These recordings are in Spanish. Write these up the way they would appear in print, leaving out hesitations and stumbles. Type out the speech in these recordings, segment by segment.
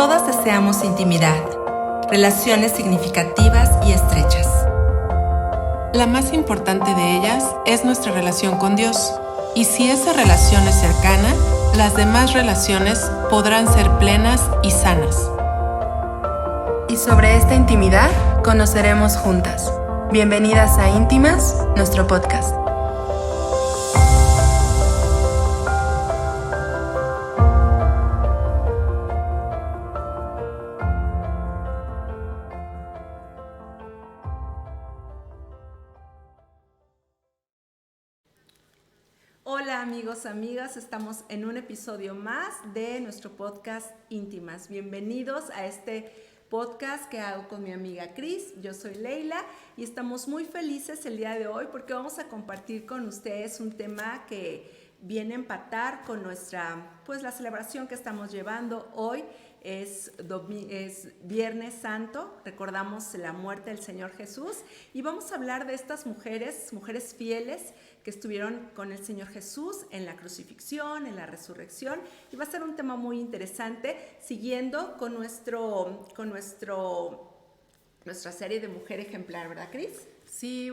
Todas deseamos intimidad, relaciones significativas y estrechas. La más importante de ellas es nuestra relación con Dios. Y si esa relación es cercana, las demás relaciones podrán ser plenas y sanas. Y sobre esta intimidad conoceremos juntas. Bienvenidas a Íntimas, nuestro podcast. Hola amigos, amigas, estamos en un episodio más de nuestro podcast Íntimas. Bienvenidos a este podcast que hago con mi amiga Cris. Yo soy Leila y estamos muy felices el día de hoy porque vamos a compartir con ustedes un tema que viene a empatar con nuestra, la celebración que estamos llevando hoy. Es Viernes Santo, recordamos la muerte del Señor Jesús y vamos a hablar de estas mujeres fieles que estuvieron con el Señor Jesús en la crucifixión, en la resurrección, y va a ser un tema muy interesante, siguiendo con nuestra serie de Mujer Ejemplar, ¿verdad, Cris? Sí,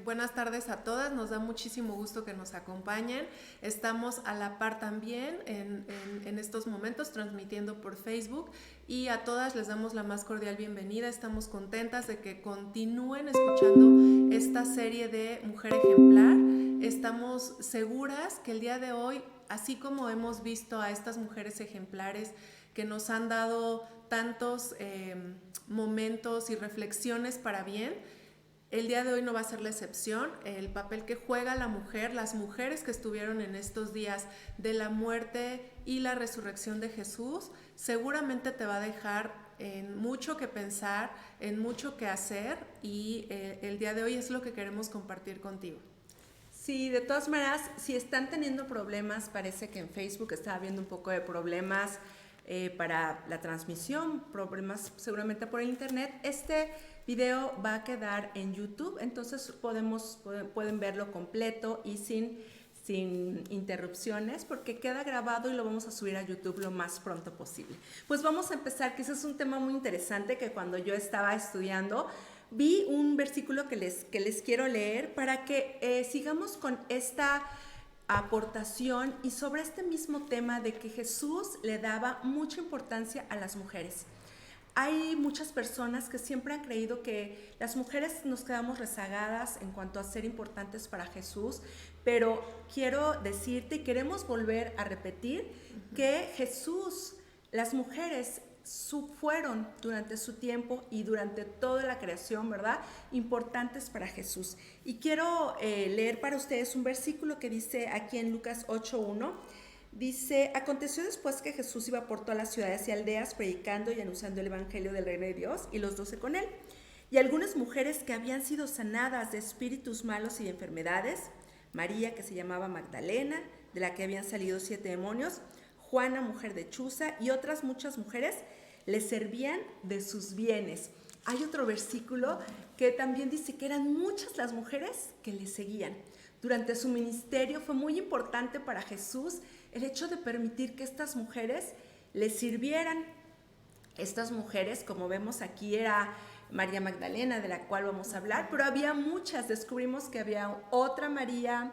buenas tardes a todas, nos da muchísimo gusto que nos acompañen. Estamos a la par también en estos momentos transmitiendo por Facebook y a todas les damos la más cordial bienvenida. Estamos contentas de que continúen escuchando esta serie de Mujer Ejemplar. Estamos seguras que el día de hoy, así como hemos visto a estas mujeres ejemplares que nos han dado tantos momentos y reflexiones para bien, el día de hoy no va a ser la excepción. El papel que juega la mujer, las mujeres que estuvieron en estos días de la muerte y la resurrección de Jesús, seguramente te va a dejar en mucho que pensar, en mucho que hacer, y el día de hoy es lo que queremos compartir contigo. Sí, de todas maneras, si están teniendo problemas, parece que en Facebook estaba habiendo un poco de problemas para la transmisión, problemas seguramente por internet. Este video va a quedar en YouTube, entonces pueden verlo completo y sin interrupciones, porque queda grabado y lo vamos a subir a YouTube lo más pronto posible. Pues vamos a empezar, que ese es un tema muy interesante que cuando yo estaba estudiando vi un versículo que les quiero leer para que sigamos con esta aportación y sobre este mismo tema de que Jesús le daba mucha importancia a las mujeres. Hay muchas personas que siempre han creído que las mujeres nos quedamos rezagadas en cuanto a ser importantes para Jesús, pero quiero decirte y queremos volver a repetir que Jesús, las mujeres fueron durante su tiempo y durante toda la creación, ¿verdad?, importantes para Jesús. Y quiero leer para ustedes un versículo que dice aquí en Lucas 8:1. Dice: aconteció después que Jesús iba por todas las ciudades y aldeas predicando y anunciando el evangelio del reino de Dios, y los 12 con él. Y algunas mujeres que habían sido sanadas de espíritus malos y de enfermedades, María, que se llamaba Magdalena, de la que habían salido 7 demonios, Juana, mujer de Chuza, y otras muchas mujeres le servían de sus bienes. Hay otro versículo que también dice que eran muchas las mujeres que le seguían. Durante su ministerio fue muy importante para Jesús el hecho de permitir que estas mujeres le sirvieran. Estas mujeres, como vemos aquí, era María Magdalena, de la cual vamos a hablar, pero había muchas. Descubrimos que había otra María,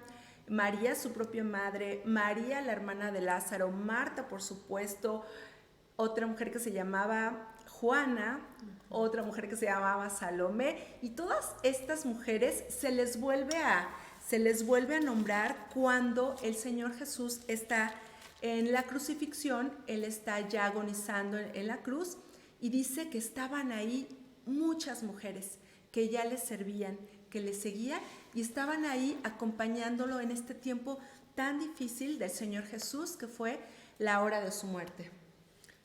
María, su propia madre, María, la hermana de Lázaro, Marta, por supuesto, otra mujer que se llamaba Juana, otra mujer que se llamaba Salomé, y todas estas mujeres se les vuelve a nombrar cuando el Señor Jesús está en la crucifixión. Él está ya agonizando en la cruz, y dice que estaban ahí muchas mujeres que ya le servían, que le seguían y estaban ahí acompañándolo en este tiempo tan difícil del Señor Jesús, que fue la hora de su muerte.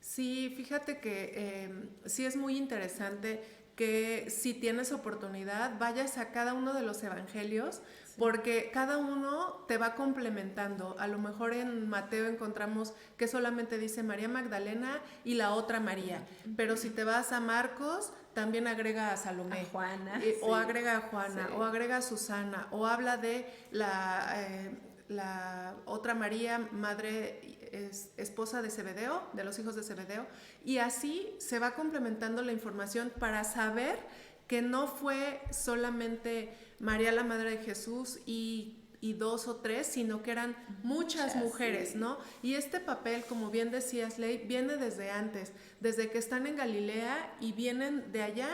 Sí, fíjate que sí es muy interesante que si tienes oportunidad vayas a cada uno de los evangelios, sí, porque cada uno te va complementando. A lo mejor en Mateo encontramos que solamente dice María Magdalena y la otra María, pero si te vas a Marcos también agrega a Salomé, a Juana, o agrega a Juana, sí, o agrega a Susana, o habla de la otra María, madre es esposa de Zebedeo, de los hijos de Zebedeo, y así se va complementando la información para saber que no fue solamente María la madre de Jesús y 2 o 3, sino que eran muchas mujeres, sí, ¿no? Y este papel, como bien decías, Ley, viene desde antes, desde que están en Galilea y vienen de allá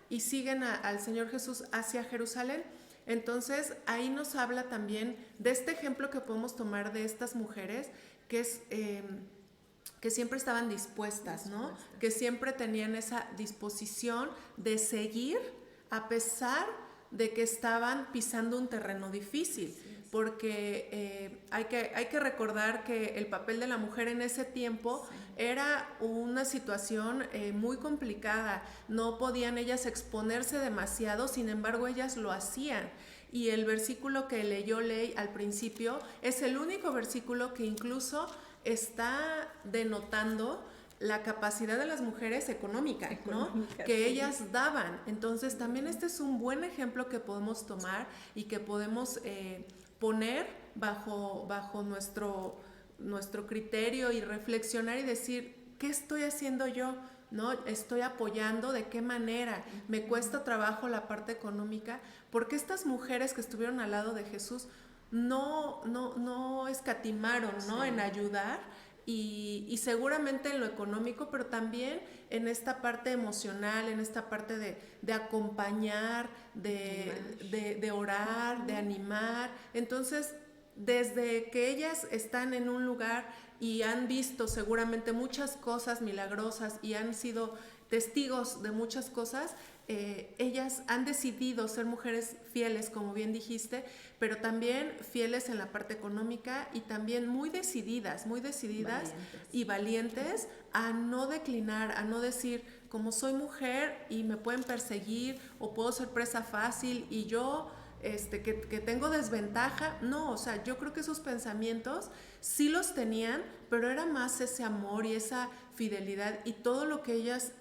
y siguen al Señor Jesús hacia Jerusalén. Entonces, ahí nos habla también de este ejemplo que podemos tomar de estas mujeres, que es que siempre estaban dispuestas, ¿no? Que siempre tenían esa disposición de seguir a pesar de que estaban pisando un terreno difícil, porque hay que recordar que el papel de la mujer en ese tiempo era una situación muy complicada, no podían ellas exponerse demasiado, sin embargo ellas lo hacían. Y el versículo que leyó Ley al principio es el único versículo que incluso está denotando la capacidad de las mujeres económica, ¿no? Que ellas daban. Entonces también este es un buen ejemplo que podemos tomar y que podemos poner bajo nuestro criterio y reflexionar y decir, ¿qué estoy haciendo yo? ¿No? Estoy apoyando, ¿de qué manera? Me cuesta trabajo la parte económica, porque estas mujeres que estuvieron al lado de Jesús no escatimaron, ¿no? En ayudar. Y seguramente en lo económico, pero también en esta parte emocional, en esta parte de acompañar, de orar, de animar. Entonces, desde que ellas están en un lugar y han visto seguramente muchas cosas milagrosas y han sido testigos de muchas cosas, ellas han decidido ser mujeres fieles, como bien dijiste, pero también fieles en la parte económica y también muy decididas y valientes a no declinar, a no decir, como soy mujer y me pueden perseguir o puedo ser presa fácil y yo que tengo desventaja. No, o sea, yo creo que esos pensamientos sí los tenían, pero era más ese amor y esa fidelidad y todo lo que ellas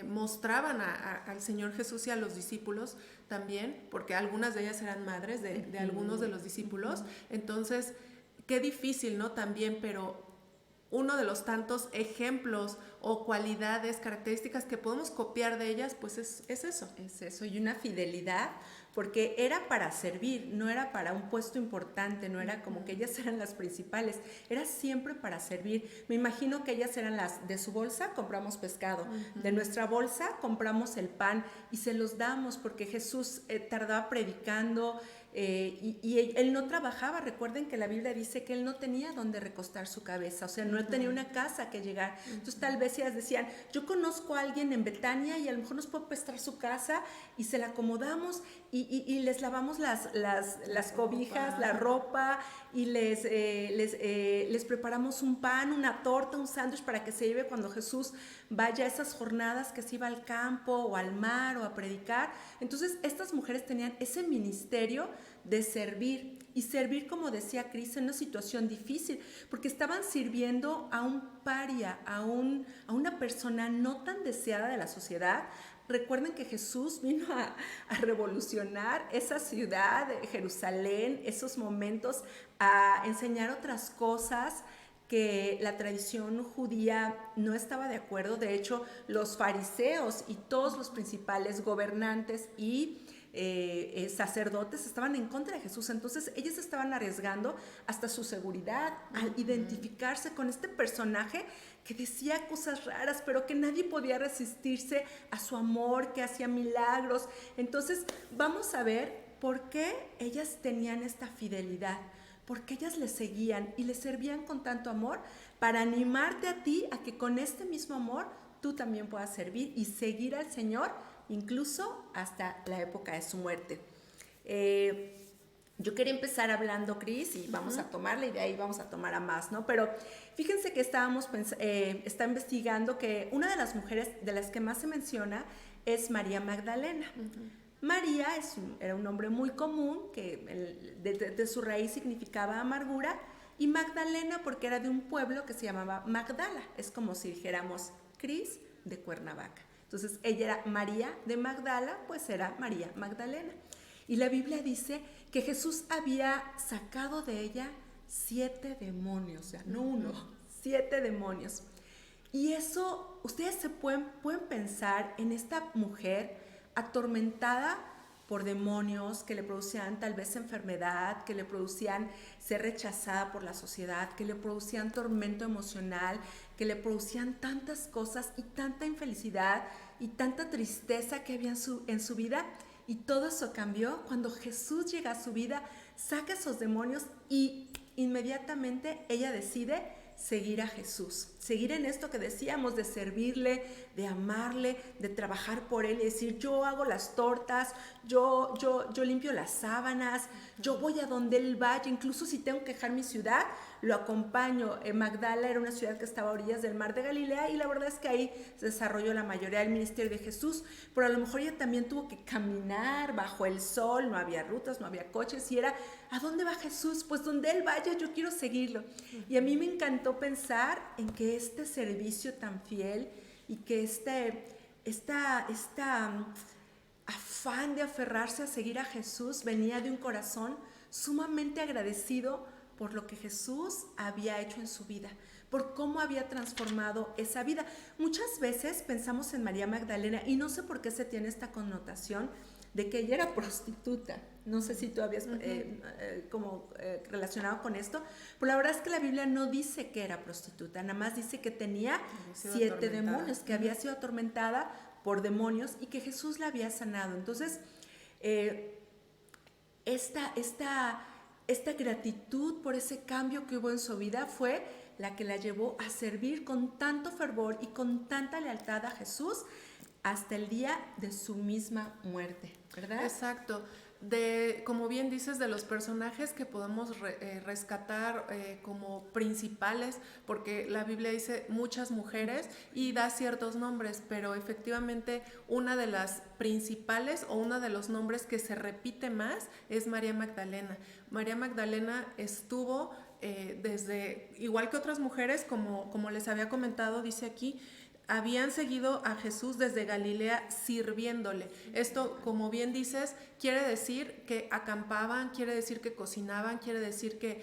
mostraban al Señor jesús y a los discípulos también, porque algunas de ellas eran madres de algunos de los discípulos. Entonces, qué difícil, ¿no? También, pero uno de los tantos ejemplos o cualidades, características que podemos copiar de ellas, pues es eso. Es eso, y una fidelidad, porque era para servir, no era para un puesto importante, no era como que ellas eran las principales, era siempre para servir. Me imagino que ellas eran las de su bolsa, compramos pescado, de nuestra bolsa compramos el pan y se los damos, porque Jesús tardaba predicando, y él no trabajaba. Recuerden que la Biblia dice que él no tenía donde recostar su cabeza, o sea, no tenía una casa que llegar. Entonces tal vez ellas decían, yo conozco a alguien en Betania y a lo mejor nos puede prestar su casa y se la acomodamos y les lavamos las cobijas, la ropa, y les preparamos un pan, una torta, un sándwich para que se lleve cuando Jesús vaya a esas jornadas que se iba al campo o al mar o a predicar. Entonces estas mujeres tenían ese ministerio de servir, y servir, como decía Cris, en una situación difícil, porque estaban sirviendo a un paria, a una persona no tan deseada de la sociedad. Recuerden que Jesús vino a revolucionar esa ciudad, Jerusalén, esos momentos, a enseñar otras cosas que la tradición judía no estaba de acuerdo. De hecho, los fariseos y todos los principales gobernantes y sacerdotes estaban en contra de Jesús. Entonces ellos estaban arriesgando hasta su seguridad al identificarse con este personaje que decía cosas raras, pero que nadie podía resistirse a su amor, que hacía milagros. Entonces vamos a ver por qué ellas tenían esta fidelidad, porque ellas le seguían y le servían con tanto amor, para animarte a ti a que con este mismo amor tú también puedas servir y seguir al Señor, incluso hasta la época de su muerte. Yo quería empezar hablando, Cris, y vamos a tomarla y de ahí vamos a tomar a más, ¿no? Pero fíjense que está investigando que una de las mujeres de las que más se menciona es María Magdalena. María era un nombre muy común, que de su raíz significaba amargura, y Magdalena porque era de un pueblo que se llamaba Magdala. Es como si dijéramos Cris de Cuernavaca. Entonces ella era María de Magdala, pues era María Magdalena. Y la Biblia dice que Jesús había sacado de ella 7 demonios, o sea, no uno, 7 demonios. Y eso, ustedes se pueden pensar en esta mujer atormentada por demonios que le producían tal vez enfermedad, que le producían ser rechazada por la sociedad, que le producían tormento emocional, que le producían tantas cosas y tanta infelicidad y tanta tristeza que había en su vida. Y todo eso cambió cuando Jesús llega a su vida, saca esos demonios y inmediatamente ella decide seguir a Jesús, seguir en esto que decíamos de servirle, de amarle, de trabajar por él y decir yo hago las tortas, yo limpio las sábanas, yo voy a donde él vaya, incluso si tengo que dejar mi ciudad, lo acompaño. Magdala era una ciudad que estaba a orillas del mar de Galilea y la verdad es que ahí se desarrolló la mayoría del ministerio de Jesús, pero a lo mejor ella también tuvo que caminar bajo el sol, no había rutas, no había coches y era ¿a dónde va Jesús? Pues donde él vaya yo quiero seguirlo. Y a mí me encantó pensar en que este servicio tan fiel y que esta afán de aferrarse a seguir a Jesús venía de un corazón sumamente agradecido por lo que Jesús había hecho en su vida, por cómo había transformado esa vida. Muchas veces pensamos en María Magdalena y no sé por qué se tiene esta connotación de que ella era prostituta. No sé si tú habías relacionado con esto, pero la verdad es que la Biblia no dice que era prostituta, nada más dice que tenía 7 demonios, que había sido atormentada por demonios y que Jesús la había sanado. Entonces, esta gratitud por ese cambio que hubo en su vida fue la que la llevó a servir con tanto fervor y con tanta lealtad a Jesús hasta el día de su misma muerte, ¿verdad? Exacto. Como bien dices, de los personajes que podemos rescatar como principales, porque la Biblia dice muchas mujeres y da ciertos nombres, pero efectivamente una de las principales o uno de los nombres que se repite más es María Magdalena. María Magdalena estuvo desde, igual que otras mujeres, como les había comentado, dice aquí, habían seguido a Jesús desde Galilea sirviéndole. Esto, como bien dices, quiere decir que acampaban, quiere decir que cocinaban, quiere decir que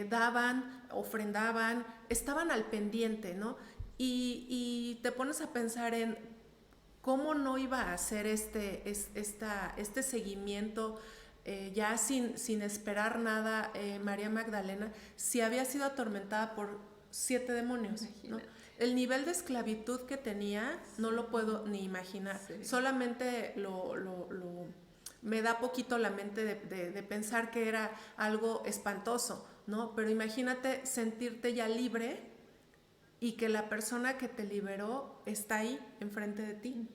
daban, ofrendaban, estaban al pendiente, ¿no? Y te pones a pensar en cómo no iba a hacer este seguimiento ya sin esperar nada María Magdalena, si había sido atormentada por 7 demonios, ¿no? El nivel de esclavitud que tenía no lo puedo ni imaginar. Sí. Solamente me da poquito la mente de pensar que era algo espantoso, ¿no? Pero imagínate sentirte ya libre y que la persona que te liberó está ahí enfrente de ti.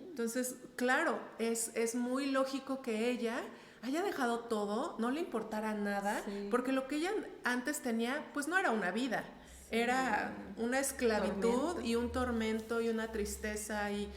Entonces, claro, es muy lógico que ella haya dejado todo, no le importara nada, sí, porque lo que ella antes tenía, pues no era una vida. Era una esclavitud y un tormento y una tristeza y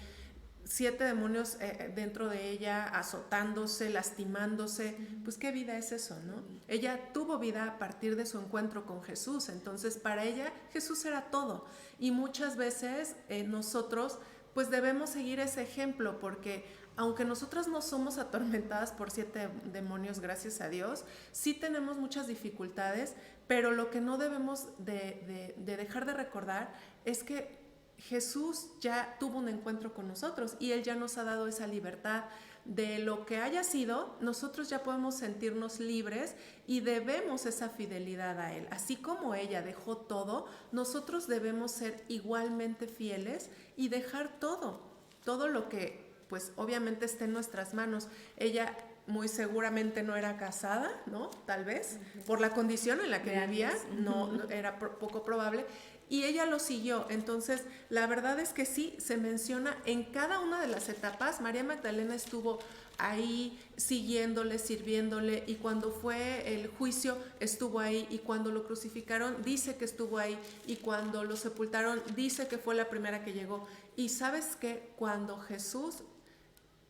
7 demonios dentro de ella azotándose, lastimándose. Pues qué vida es eso, ¿no? Ella tuvo vida a partir de su encuentro con Jesús. Entonces para ella Jesús era todo. Y muchas veces nosotros pues debemos seguir ese ejemplo porque aunque nosotras no somos atormentadas por 7 demonios, gracias a Dios, sí tenemos muchas dificultades, pero lo que no debemos de dejar de recordar es que Jesús ya tuvo un encuentro con nosotros y Él ya nos ha dado esa libertad. De lo que haya sido, nosotros ya podemos sentirnos libres y debemos esa fidelidad a Él. Así como ella dejó todo, nosotros debemos ser igualmente fieles y dejar todo lo que pues obviamente esté en nuestras manos. Ella muy seguramente no era casada, ¿no? Tal vez, por la condición en la que vivía, no era poco probable, y ella lo siguió. Entonces, la verdad es que sí, se menciona en cada una de las etapas, María Magdalena estuvo ahí siguiéndole, sirviéndole, y cuando fue el juicio estuvo ahí, y cuando lo crucificaron dice que estuvo ahí, y cuando lo sepultaron dice que fue la primera que llegó. Y ¿sabes qué? Cuando Jesús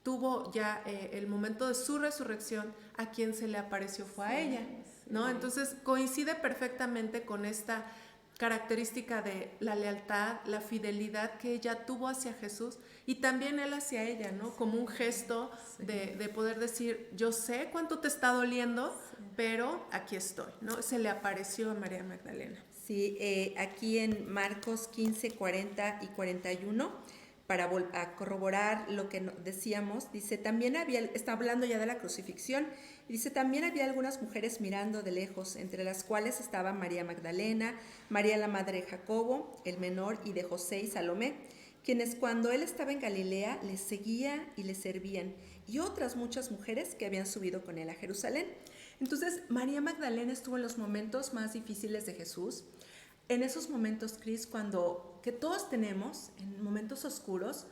tuvo ya el momento de su resurrección, a quien se le apareció fue a ella, ¿no? Entonces coincide perfectamente con esta característica de la lealtad, la fidelidad que ella tuvo hacia Jesús y también él hacia ella, ¿no? Como un gesto de poder decir, yo sé cuánto te está doliendo, pero aquí estoy, ¿no? Se le apareció a María Magdalena. Sí, aquí en Marcos 15, 40 y 41, para a corroborar lo que decíamos, dice, también había, está hablando ya de la crucifixión, y dice, también había algunas mujeres mirando de lejos, entre las cuales estaban María Magdalena, María la madre de Jacobo, el menor, y de José y Salomé, quienes cuando él estaba en Galilea les seguían y les servían, y otras muchas mujeres que habían subido con él a Jerusalén. Entonces, María Magdalena estuvo en los momentos más difíciles de Jesús, en esos momentos, Cris, que todos tenemos, en momentos oscuros,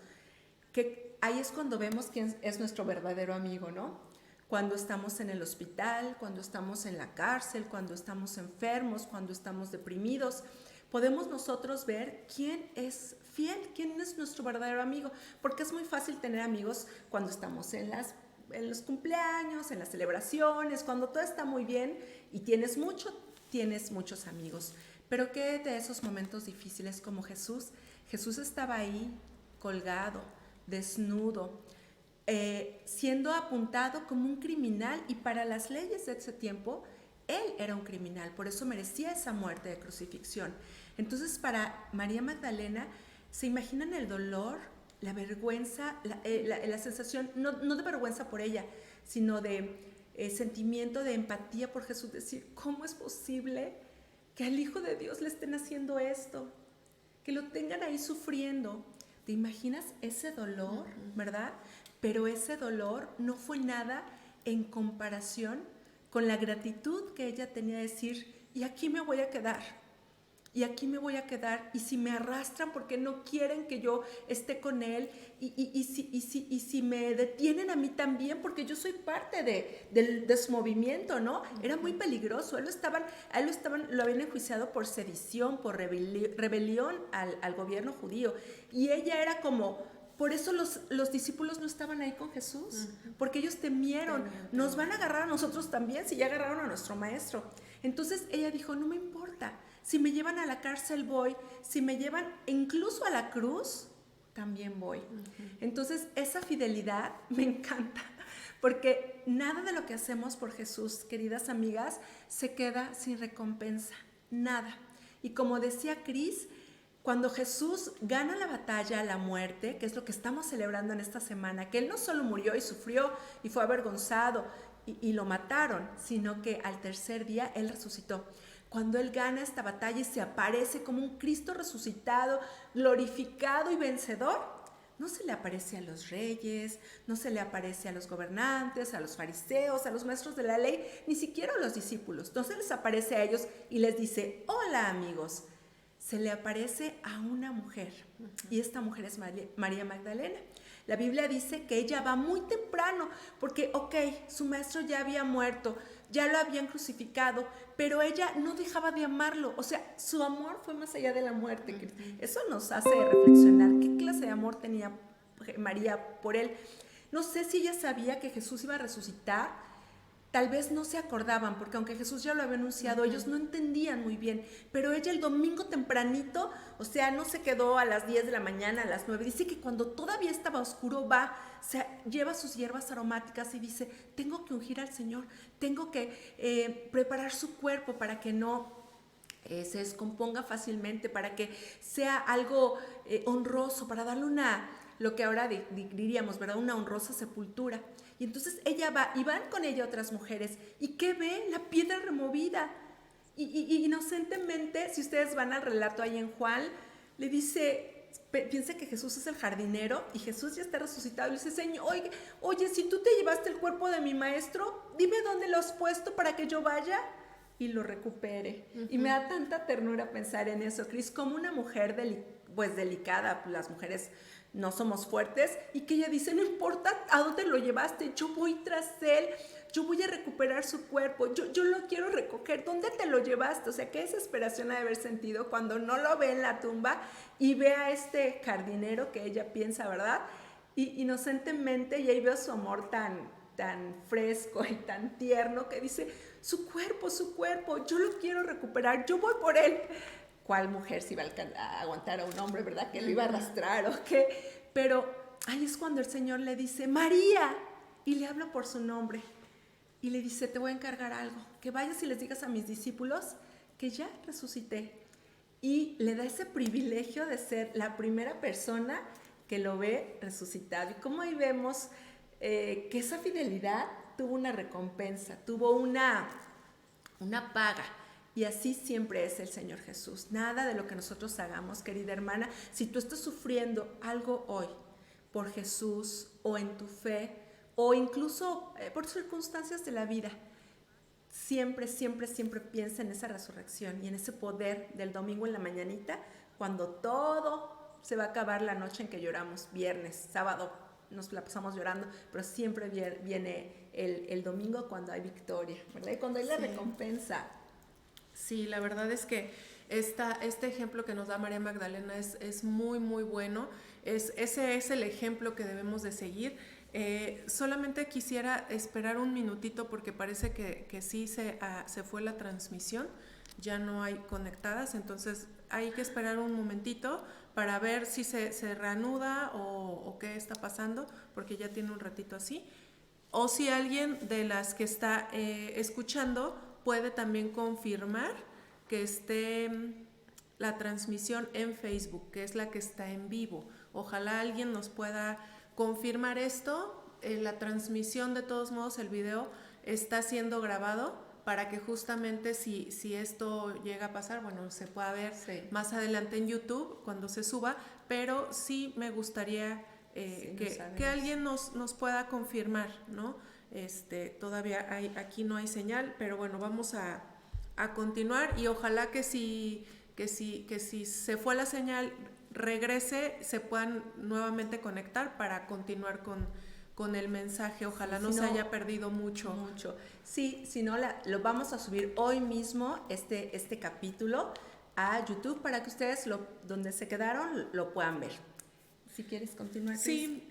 que ahí es cuando vemos quién es nuestro verdadero amigo, ¿no? Cuando estamos en el hospital, cuando estamos en la cárcel, cuando estamos enfermos, cuando estamos deprimidos, podemos nosotros ver quién es fiel, quién es nuestro verdadero amigo, porque es muy fácil tener amigos cuando estamos en los cumpleaños, en las celebraciones, cuando todo está muy bien y tienes muchos amigos. Pero ¿qué de esos momentos difíciles como Jesús? Jesús estaba ahí, colgado, desnudo, siendo apuntado como un criminal, y para las leyes de ese tiempo, él era un criminal, por eso merecía esa muerte de crucifixión. Entonces, para María Magdalena, ¿se imaginan el dolor, la vergüenza, la sensación, no de vergüenza por ella, sino de sentimiento de empatía por Jesús? Decir, ¿cómo es posible que al Hijo de Dios le estén haciendo esto? Que lo tengan ahí sufriendo. ¿Te imaginas ese dolor, verdad? Pero ese dolor no fue nada en comparación con la gratitud que ella tenía de decir, y aquí me voy a quedar. Y aquí me voy a quedar, y si me arrastran porque no quieren que yo esté con él, y si me detienen a mí también, porque yo soy parte de su movimiento, ¿no? Era muy peligroso, lo habían enjuiciado por sedición, por rebelión al gobierno judío, y ella era como, por eso los discípulos no estaban ahí con Jesús, porque ellos temieron, nos van a agarrar a nosotros también, si ya agarraron a nuestro maestro. Entonces ella dijo, no me importa, si me llevan a la cárcel voy, si me llevan incluso a la cruz, también voy. Entonces esa fidelidad me encanta, porque nada de lo que hacemos por Jesús, queridas amigas, se queda sin recompensa, nada. Y como decía Cris, cuando Jesús gana la batalla a la muerte, que es lo que estamos celebrando en esta semana, que Él no solo murió y sufrió y fue avergonzado y lo mataron, sino que al tercer día Él resucitó. Cuando Él gana esta batalla y se aparece como un Cristo resucitado, glorificado y vencedor, no se le aparece a los reyes, no se le aparece a los gobernantes, a los fariseos, a los maestros de la ley, ni siquiera a los discípulos. No se les aparece a ellos y les dice, hola amigos. Se le aparece a una mujer, y esta mujer es María Magdalena. La Biblia dice que ella va muy temprano, porque, su maestro ya había muerto, ya lo habían crucificado, pero ella no dejaba de amarlo. O sea, su amor fue más allá de la muerte. Eso nos hace reflexionar qué clase de amor tenía María por él. No sé si ella sabía que Jesús iba a resucitar. Tal vez no se acordaban, porque aunque Jesús ya lo había anunciado, ellos no entendían muy bien. Pero ella el domingo tempranito, o sea, no se quedó a las 10 de la mañana, a las 9. Dice que cuando todavía estaba oscuro lleva sus hierbas aromáticas y dice, tengo que ungir al Señor, tengo que preparar su cuerpo para que no se descomponga fácilmente, para que sea algo honroso, para darle lo que ahora diríamos, ¿verdad? Una honrosa sepultura. Y entonces ella va, y van con ella otras mujeres, ¿y qué ve? La piedra removida. Y inocentemente, si ustedes van al relato ahí en Juan, le dice, piensa que Jesús es el jardinero, y Jesús ya está resucitado, y le dice, Señor, oye, si tú te llevaste el cuerpo de mi maestro, dime dónde lo has puesto para que yo vaya y lo recupere. Y me da tanta ternura pensar en eso, Cris, como una mujer delicada, las mujeres no somos fuertes, y que ella dice, no importa a dónde lo llevaste, yo voy tras él, yo voy a recuperar su cuerpo, yo lo quiero recoger, ¿dónde te lo llevaste? O sea, qué desesperación ha de haber sentido cuando no lo ve en la tumba y ve a este jardinero que ella piensa, ¿verdad? Y inocentemente, y ahí veo su amor tan fresco y tan tierno, que dice, su cuerpo, yo lo quiero recuperar, yo voy por él. ¿Cuál mujer se iba a aguantar a un hombre, verdad? Que lo iba a arrastrar o qué. Pero ahí es cuando el Señor le dice, María, y le habla por su nombre. Y le dice, te voy a encargar algo, que vayas y les digas a mis discípulos que ya resucité, y le da ese privilegio de ser la primera persona que lo ve resucitado. Y como ahí vemos que esa fidelidad tuvo una recompensa, tuvo una paga. Y así siempre es el Señor Jesús. Nada de lo que nosotros hagamos, querida hermana, si tú estás sufriendo algo hoy por Jesús o en tu fe o incluso por circunstancias de la vida, siempre, siempre, siempre piensa en esa resurrección y en ese poder del domingo en la mañanita, cuando todo se va a acabar la noche en que lloramos, viernes, sábado, nos la pasamos llorando, pero siempre viene el domingo cuando hay victoria, ¿verdad? Y cuando hay la recompensa. Sí, la verdad es que este ejemplo que nos da María Magdalena es muy, muy bueno. Ese es el ejemplo que debemos de seguir. Solamente quisiera esperar un minutito porque parece que sí se fue la transmisión, ya no hay conectadas, entonces hay que esperar un momentito para ver si se reanuda o qué está pasando, porque ya tiene un ratito así. O si alguien de las que está escuchando puede también confirmar que esté la transmisión en Facebook, que es la que está en vivo. Ojalá alguien nos pueda confirmar esto. La transmisión, de todos modos, el video está siendo grabado para que justamente si esto llega a pasar, bueno, se pueda ver más adelante en YouTube cuando se suba, pero sí me gustaría que alguien nos pueda confirmar, ¿no? Todavía aquí no hay señal, pero bueno, vamos a continuar y ojalá que si se fue la señal regrese, se puedan nuevamente conectar para continuar con el mensaje. Ojalá no se haya perdido mucho. Sí, si no, lo vamos a subir hoy mismo, este capítulo, a YouTube para que ustedes donde se quedaron lo puedan ver. Si quieres continuar. Sí,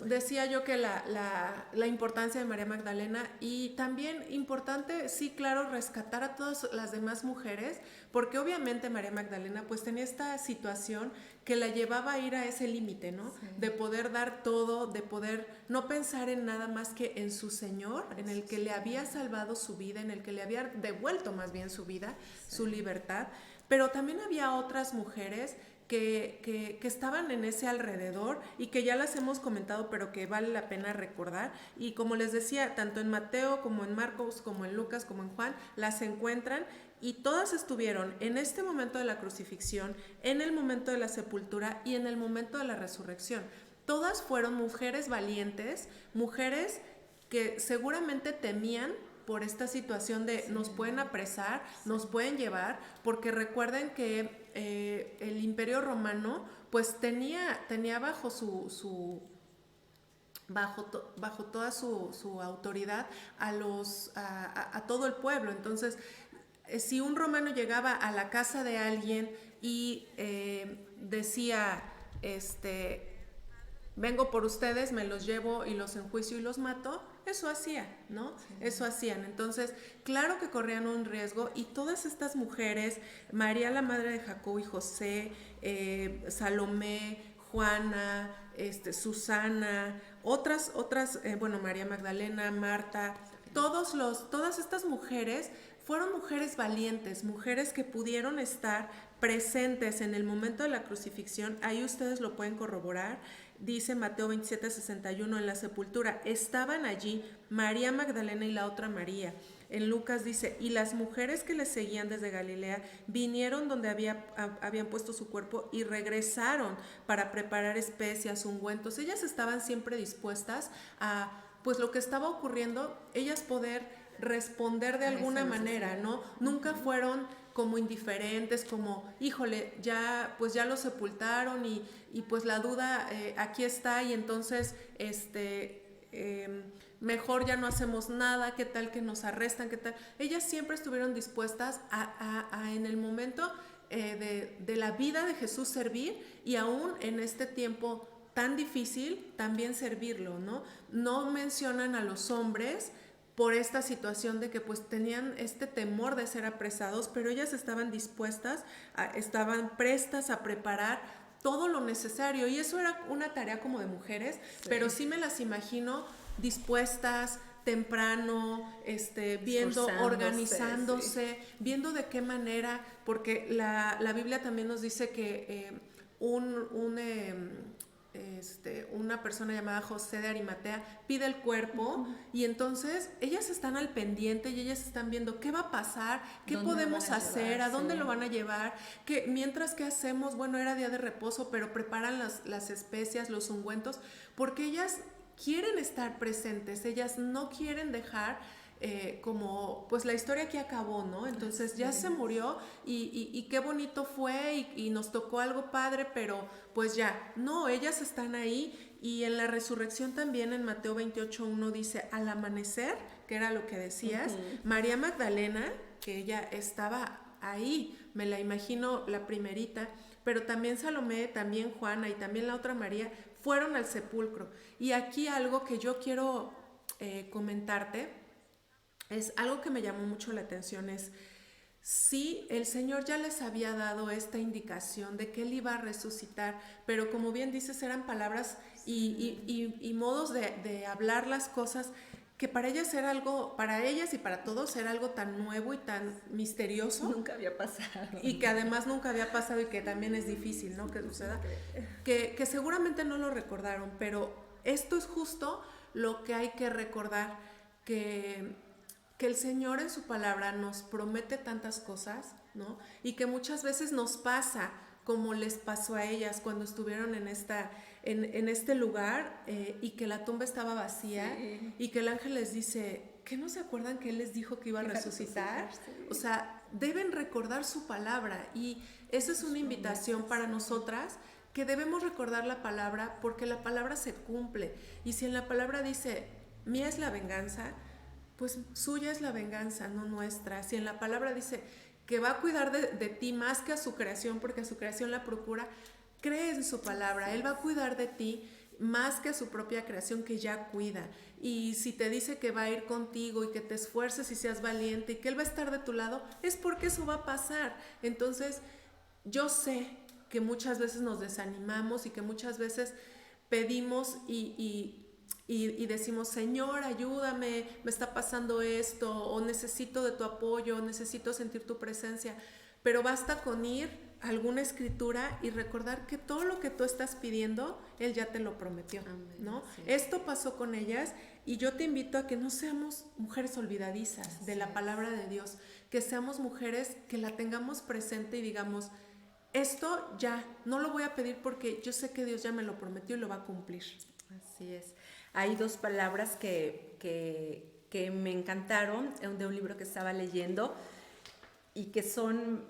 decía yo que la importancia de María Magdalena y también importante, sí, claro, rescatar a todas las demás mujeres, porque obviamente María Magdalena pues tenía esta situación que la llevaba a ir a ese límite, ¿no? Sí. De poder dar todo, de poder no pensar en nada más que en su Señor, en el que le había salvado su vida, en el que le había devuelto más bien su vida, su libertad, pero también había otras mujeres que estaban en ese alrededor y que ya las hemos comentado, pero que vale la pena recordar. Y como les decía, tanto en Mateo como en Marcos, como en Lucas, como en Juan, las encuentran y todas estuvieron en este momento de la crucifixión, en el momento de la sepultura y en el momento de la resurrección. Todas fueron mujeres valientes, mujeres que seguramente temían por esta situación de nos pueden apresar, nos pueden llevar, porque recuerden que el Imperio Romano pues tenía bajo bajo toda su autoridad a todo el pueblo. Entonces, si un romano llegaba a la casa de alguien y decía, vengo por ustedes, me los llevo y los enjuicio y los mato, eso hacía, ¿no? Sí. Eso hacían. Entonces, claro que corrían un riesgo y todas estas mujeres, María la madre de Jacobo y José, Salomé, Juana, Susana, otras, bueno, María Magdalena, Marta, todas estas mujeres fueron mujeres valientes, mujeres que pudieron estar presentes en el momento de la crucifixión. Ahí ustedes lo pueden corroborar. Dice Mateo 27:61, en la sepultura estaban allí María Magdalena y la otra María. En Lucas dice, y las mujeres que le seguían desde Galilea vinieron donde habían puesto su cuerpo y regresaron para preparar especias, ungüentos. Ellas estaban siempre dispuestas a, pues lo que estaba ocurriendo, ellas poder responder de alguna manera, ¿no? Nunca fueron como indiferentes, como, híjole, pues ya lo sepultaron y pues la duda aquí está y entonces mejor ya no hacemos nada, qué tal que nos arrestan, qué tal. Ellas siempre estuvieron dispuestas a en el momento de la vida de Jesús servir y aún en este tiempo tan difícil también servirlo, ¿no? No mencionan a los hombres por esta situación de que pues tenían este temor de ser apresados, pero ellas estaban dispuestas, estaban prestas a preparar todo lo necesario y eso era una tarea como de mujeres, sí. Pero sí me las imagino dispuestas, temprano, viendo, organizándose, sí, viendo de qué manera, porque la Biblia también nos dice que una persona llamada José de Arimatea pide el cuerpo, y entonces ellas están al pendiente y ellas están viendo qué va a pasar, qué podemos hacer, a dónde lo van a llevar, que mientras que hacemos, bueno, era día de reposo, pero preparan las especias, los ungüentos, porque ellas quieren estar presentes, ellas no quieren dejar como pues la historia aquí acabó, ¿no? Entonces ya se murió y qué bonito fue y nos tocó algo padre, pero pues ya, no, ellas están ahí. Y en la resurrección también en Mateo 28:1 dice, al amanecer, que era lo que decías, María Magdalena, que ella estaba ahí, me la imagino la primerita, pero también Salomé, también Juana y también la otra María fueron al sepulcro. Y aquí algo que yo quiero comentarte, es algo que me llamó mucho la atención, es sí, el Señor ya les había dado esta indicación de que Él iba a resucitar, pero como bien dices, eran palabras y modos de hablar las cosas que para ellas era algo, para ellas y para todos era algo tan nuevo y tan misterioso. Nunca había pasado. Y que además nunca había pasado y que también es difícil, ¿no? Que suceda. Que seguramente no lo recordaron, pero esto es justo lo que hay que recordar, que el Señor en su palabra nos promete tantas cosas, ¿no? Y que muchas veces nos pasa como les pasó a ellas cuando estuvieron en este lugar y que la tumba estaba vacía, y que el ángel les dice, ¿qué no se acuerdan que Él les dijo que iba a resucitar? O sea, deben recordar su palabra, y esa es una invitación para nosotras, que debemos recordar la palabra, porque la palabra se cumple. Y si en la palabra dice, mía es la venganza, pues suya es la venganza, no nuestra. Si en la palabra dice que va a cuidar de ti más que a su creación, porque a su creación la procura, cree en su palabra, Él va a cuidar de ti más que a su propia creación que ya cuida. Y si te dice que va a ir contigo y que te esfuerces y seas valiente y que Él va a estar de tu lado, es porque eso va a pasar. Entonces, yo sé que muchas veces nos desanimamos y que muchas veces pedimos y decimos, Señor, ayúdame, me está pasando esto, o necesito de tu apoyo, o necesito sentir tu presencia, pero basta con ir a alguna escritura y recordar que todo lo que tú estás pidiendo, Él ya te lo prometió. Amén, ¿no? Sí. Esto pasó con ellas, y yo te invito a que no seamos mujeres olvidadizas de la palabra de Dios, que seamos mujeres que la tengamos presente y digamos, esto ya, no lo voy a pedir porque yo sé que Dios ya me lo prometió y lo va a cumplir. Así es. Hay dos palabras que me encantaron de un libro que estaba leyendo y que son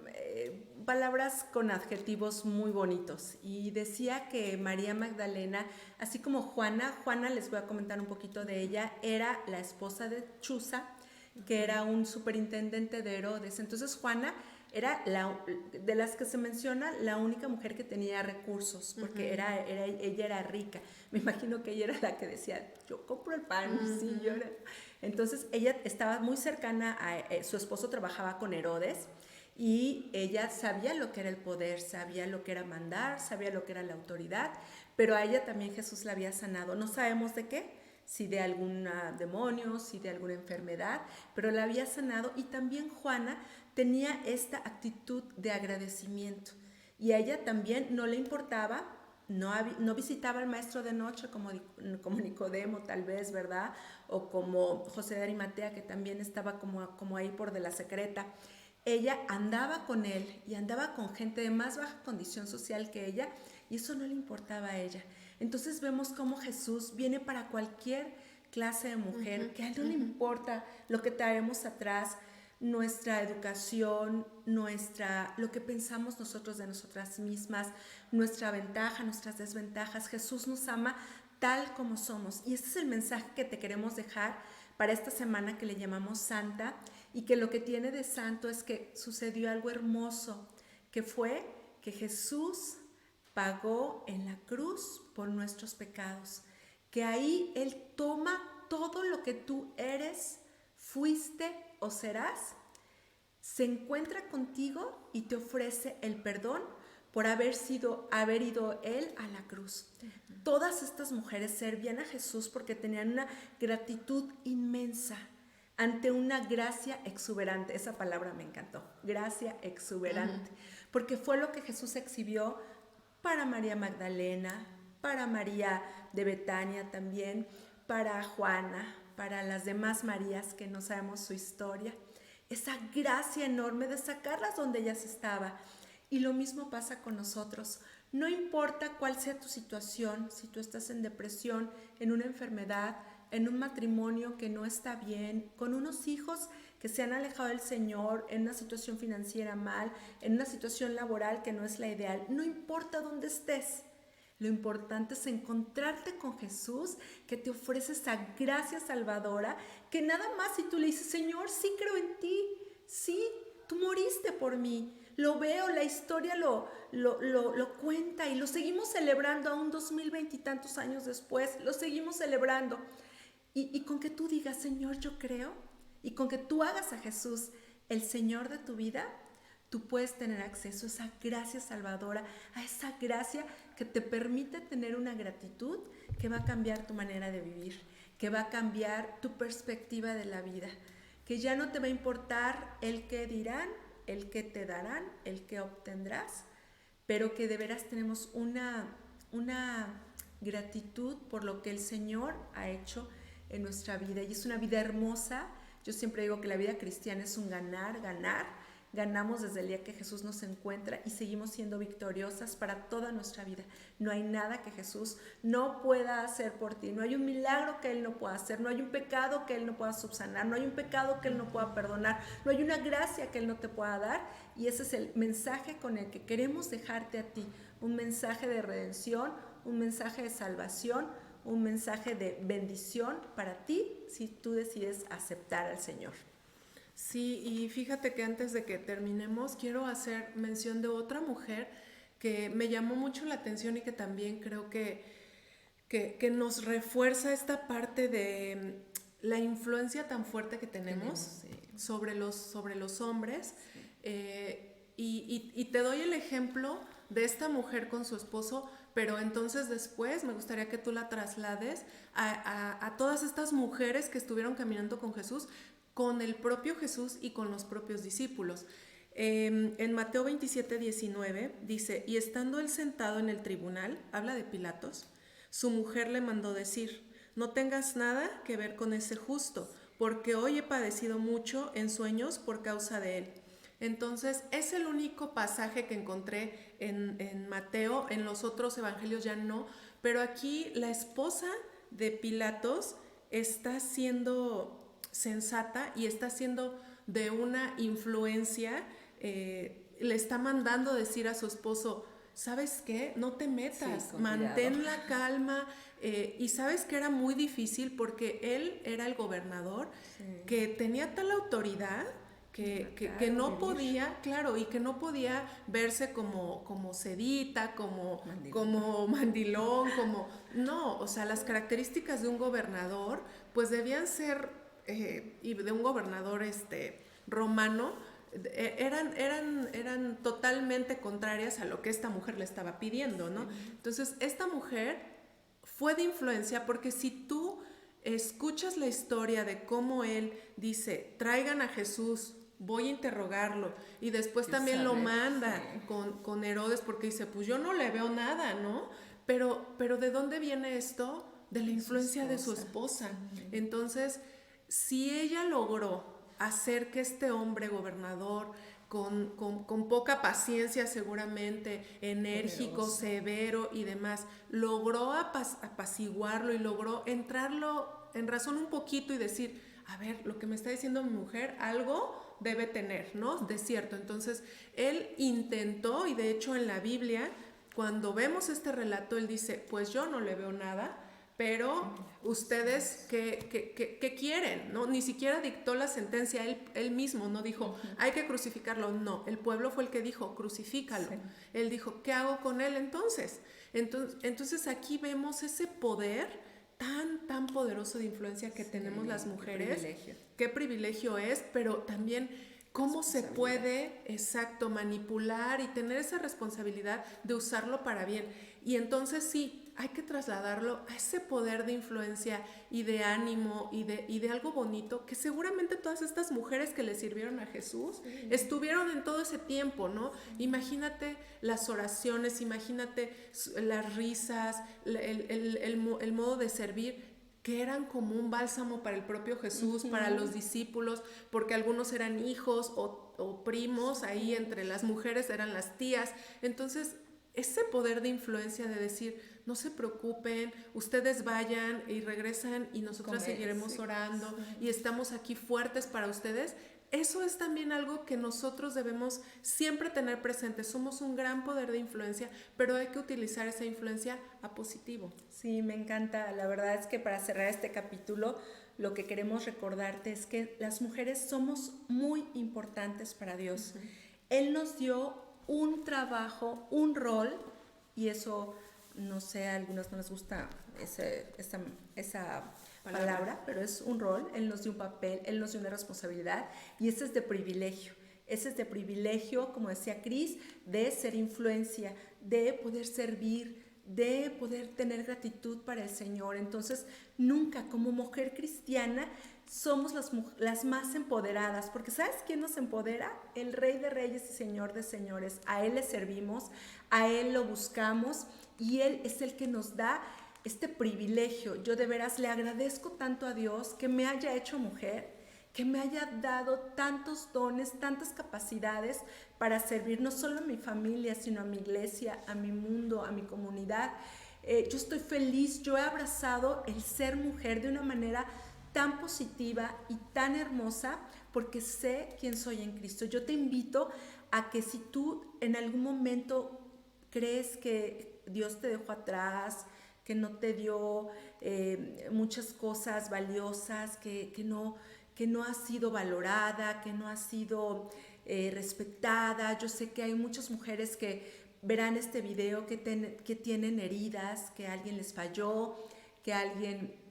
palabras con adjetivos muy bonitos. Y decía que María Magdalena, así como Juana, les voy a comentar un poquito de ella, era la esposa de Chuza, que era un superintendente de Herodes. Entonces Juana era de las que se menciona la única mujer que tenía recursos, porque ella era rica. Me imagino que ella era la que decía, yo compro el pan, sí, yo era. Entonces ella estaba muy cercana a su esposo, trabajaba con Herodes, y ella sabía lo que era el poder, sabía lo que era mandar, sabía lo que era la autoridad, pero a ella también Jesús la había sanado. No sabemos de qué, si de algún demonio, si de alguna enfermedad, pero la había sanado. Y también Juana tenía esta actitud de agradecimiento, y a ella también no le importaba, no visitaba al maestro de noche como Nicodemo tal vez, ¿verdad? O como José de Arimatea, que también estaba como ahí por de la secreta. Ella andaba con él y andaba con gente de más baja condición social que ella, y eso no le importaba a ella. Entonces vemos cómo Jesús viene para cualquier clase de mujer, que a él no le importa lo que traemos atrás, nuestra educación, lo que pensamos nosotros de nosotras mismas, nuestra ventaja, nuestras desventajas. Jesús nos ama tal como somos, y este es el mensaje que te queremos dejar para esta semana que le llamamos Santa, y que lo que tiene de santo es que sucedió algo hermoso, que fue que Jesús pagó en la cruz por nuestros pecados, que ahí Él toma todo lo que tú eres, fuiste o serás, se encuentra contigo y te ofrece el perdón por haber ido Él a la cruz. todas estas mujeres servían a Jesús porque tenían una gratitud inmensa ante una gracia exuberante. Esa palabra me encantó, gracia exuberante, porque fue lo que Jesús exhibió para María Magdalena, para María de Betania también, para Juana, para las demás Marías que no sabemos su historia. Esa gracia enorme de sacarlas donde ellas estaban. Y lo mismo pasa con nosotros. No importa cuál sea tu situación, si tú estás en depresión, en una enfermedad, en un matrimonio que no está bien, con unos hijos que se han alejado del Señor, en una situación financiera mal, en una situación laboral que no es la ideal, no importa dónde estés. Lo importante es encontrarte con Jesús, que te ofrece esa gracia salvadora, que nada más si tú le dices, Señor, sí creo en ti, sí, tú moriste por mí, lo veo, la historia lo cuenta y lo seguimos celebrando aún 2020 y tantos años después, lo seguimos celebrando. Y con que tú digas, Señor, yo creo, y con que tú hagas a Jesús el Señor de tu vida, tú puedes tener acceso a esa gracia salvadora, a esa gracia que te permite tener una gratitud que va a cambiar tu manera de vivir, que va a cambiar tu perspectiva de la vida, que ya no te va a importar el qué dirán, el qué te darán, el qué obtendrás, pero que de veras tenemos una gratitud por lo que el Señor ha hecho en nuestra vida. Y es una vida hermosa. Yo siempre digo que la vida cristiana es un ganar, ganar. Ganamos desde el día que Jesús nos encuentra y seguimos siendo victoriosas para toda nuestra vida. No hay nada que Jesús no pueda hacer por ti. No hay un milagro que Él no pueda hacer. No hay un pecado que Él no pueda subsanar. No hay un pecado que Él no pueda perdonar. No hay una gracia que Él no te pueda dar. Y ese es el mensaje con el que queremos dejarte a ti. Un mensaje de redención, un mensaje de salvación, un mensaje de bendición para ti si tú decides aceptar al Señor. Sí, y fíjate que antes de que terminemos, quiero hacer mención de otra mujer que me llamó mucho la atención y que también creo que nos refuerza esta parte de la influencia tan fuerte que tenemos sobre los hombres. Sí. Y te doy el ejemplo de esta mujer con su esposo, pero entonces después me gustaría que tú la traslades a todas estas mujeres que estuvieron caminando con Jesús, con el propio Jesús y con los propios discípulos. En Mateo 27:19 dice, y estando él sentado en el tribunal, habla de Pilatos, su mujer le mandó decir, no tengas nada que ver con ese justo, porque hoy he padecido mucho en sueños por causa de él. Entonces es el único pasaje que encontré en Mateo, en los otros evangelios ya no, pero aquí la esposa de Pilatos está siendo sensata y está siendo de una influencia, le está mandando decir a su esposo, ¿sabes qué? No te metas, sí, mantén la calma, y sabes que era muy difícil porque él era el gobernador, sí, que tenía tal autoridad que no podía, claro, y que no podía verse como sedita, como mandilón, no, o sea, las características de un gobernador pues debían ser y de un gobernador romano eran totalmente contrarias a lo que esta mujer le estaba pidiendo, ¿no? Sí. Entonces, esta mujer fue de influencia porque si tú escuchas la historia de cómo él dice, traigan a Jesús, voy a interrogarlo, y después también lo manda con Herodes porque dice, pues yo no le veo nada, ¿no? Pero ¿de dónde viene esto? De la influencia de su esposa. Entonces, si ella logró hacer que este hombre gobernador, con poca paciencia seguramente, enérgico, poderoso, severo y demás, logró apaciguarlo y logró entrarlo en razón un poquito y decir, a ver, lo que me está diciendo mi mujer, algo debe tener, ¿no? De cierto. Entonces, él intentó, y de hecho en la Biblia, cuando vemos este relato, él dice, pues yo no le veo nada, pero ustedes, ¿qué quieren? ¿No? Ni siquiera dictó la sentencia él mismo, no dijo, hay que crucificarlo. No, el pueblo fue el que dijo, crucifícalo. Sí. Él dijo, ¿qué hago con él entonces? Entonces aquí vemos ese poder tan poderoso de influencia que tenemos las mujeres. Qué privilegio es, pero también cómo se puede, exacto, manipular y tener esa responsabilidad de usarlo para bien. Y entonces sí, hay que trasladarlo a ese poder de influencia y de ánimo y de algo bonito que seguramente todas estas mujeres que le sirvieron a Jesús estuvieron en todo ese tiempo, ¿no? Imagínate las oraciones, imagínate las risas, el modo de servir, que eran como un bálsamo para el propio Jesús, para los discípulos, porque algunos eran hijos o primos, ahí entre las mujeres eran las tías. Entonces, ese poder de influencia de decir, no se preocupen, ustedes vayan y regresan y nosotras seguiremos orando y estamos aquí fuertes para ustedes. Eso es también algo que nosotros debemos siempre tener presente. Somos un gran poder de influencia, pero hay que utilizar esa influencia a positivo. Sí, me encanta. La verdad es que para cerrar este capítulo, lo que queremos recordarte es que las mujeres somos muy importantes para Dios. Él nos dio un trabajo, un rol, y eso, no sé, a algunos no les gusta esa palabra, pero es un rol. Él nos dio un papel, Él nos dio una responsabilidad, y ese es de privilegio. Ese es de privilegio, como decía Cris, de ser influencia, de poder servir, de poder tener gratitud para el Señor. Entonces, nunca como mujer cristiana somos las más empoderadas, porque ¿sabes quién nos empodera? El Rey de Reyes y Señor de Señores. A Él le servimos, a Él lo buscamos, y Él es el que nos da este privilegio. Yo de veras le agradezco tanto a Dios que me haya hecho mujer, que me haya dado tantos dones, tantas capacidades para servir no solo a mi familia, sino a mi iglesia, a mi mundo, a mi comunidad. Yo estoy feliz, yo he abrazado el ser mujer de una manera tan positiva y tan hermosa, porque sé quién soy en Cristo. Yo te invito a que si tú en algún momento crees que Dios te dejó atrás, que no te dio muchas cosas valiosas, que no has sido valorada, que no has sido respetada. Yo sé que hay muchas mujeres que verán este video que tienen heridas, que alguien les falló, que alguien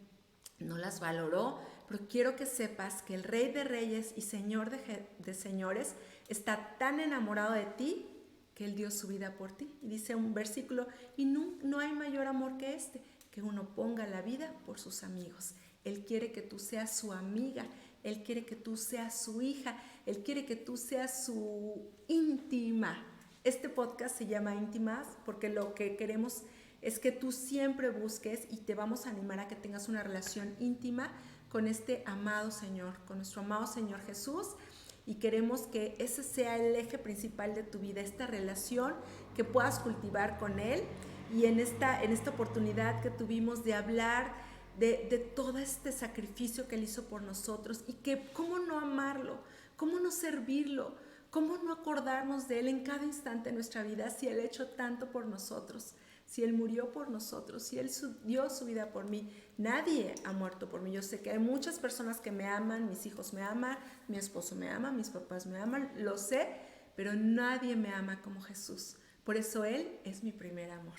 no las valoró, pero quiero que sepas que el Rey de Reyes y Señor de Señores está tan enamorado de ti que Él dio su vida por ti. Y dice un versículo, y no hay mayor amor que este, que uno ponga la vida por sus amigos. Él quiere que tú seas su amiga, Él quiere que tú seas su hija, Él quiere que tú seas su íntima. Este podcast se llama Íntimas porque lo que queremos es que tú siempre busques, y te vamos a animar a que tengas una relación íntima con este amado Señor, con nuestro amado Señor Jesús, y queremos que ese sea el eje principal de tu vida, esta relación que puedas cultivar con Él. Y en esta oportunidad que tuvimos de hablar de todo este sacrificio que Él hizo por nosotros, y que cómo no amarlo, cómo no servirlo, cómo no acordarnos de Él en cada instante de nuestra vida, si Él ha hecho tanto por nosotros, si Él murió por nosotros, si Él dio su vida por mí. Nadie ha muerto por mí. Yo sé que hay muchas personas que me aman, mis hijos me aman, mi esposo me ama, mis papás me aman, lo sé, pero nadie me ama como Jesús. Por eso Él es mi primer amor.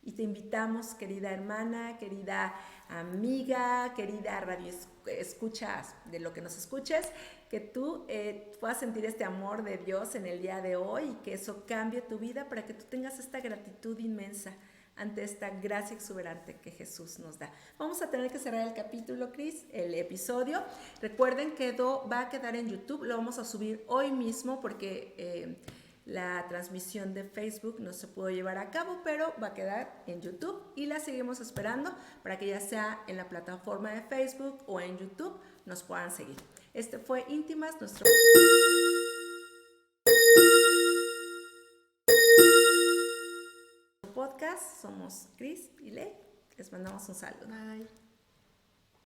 Y te invitamos, querida hermana, querida amiga, querida radio escuchas, de lo que nos escuches, que tú puedas sentir este amor de Dios en el día de hoy, y que eso cambie tu vida para que tú tengas esta gratitud inmensa ante esta gracia exuberante que Jesús nos da. Vamos a tener que cerrar el capítulo, Cris, el episodio. Recuerden que va a quedar en YouTube, lo vamos a subir hoy mismo porque la transmisión de Facebook no se pudo llevar a cabo, pero va a quedar en YouTube y la seguimos esperando para que ya sea en la plataforma de Facebook o en YouTube nos puedan seguir. Este fue Íntimas, nuestro podcast. Somos Cris y Le. Les mandamos un saludo. Bye.